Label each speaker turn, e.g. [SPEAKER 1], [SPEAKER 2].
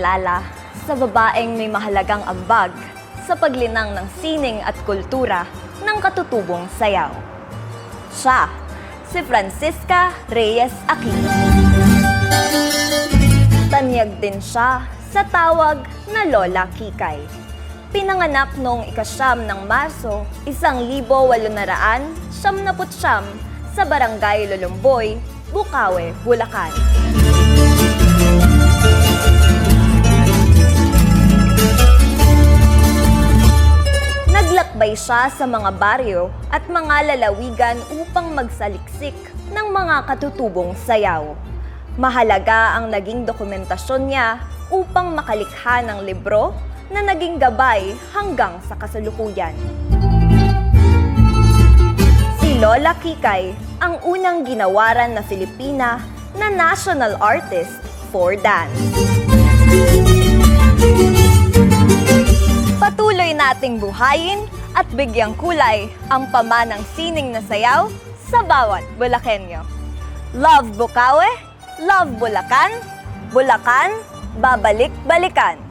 [SPEAKER 1] nagpakilala sa babaeng may mahalagang ambag sa paglinang ng sining at kultura ng katutubong sayaw. Siya, si Francisca Reyes Aquino. Tanyag din siya sa tawag na Lola Kikay. Pinanganak noong ika-9 ng Marso, 1879 sa Barangay Lolomboy, Bukawe, Bulacan. Naglakbay siya sa mga baryo at mga lalawigan upang magsaliksik ng mga katutubong sayaw. Mahalaga ang naging dokumentasyon niya upang makalikha ng libro na naging gabay hanggang sa kasalukuyan. Si Lola Kikay ang unang ginawaran na Filipina na national artist for dance. Patuloy nating buhayin at bigyang kulay ang pamanang sining na sayaw sa bawat Bulakenyo. Love Bukawe, love Bulacan, Bulacan, babalik-balikan.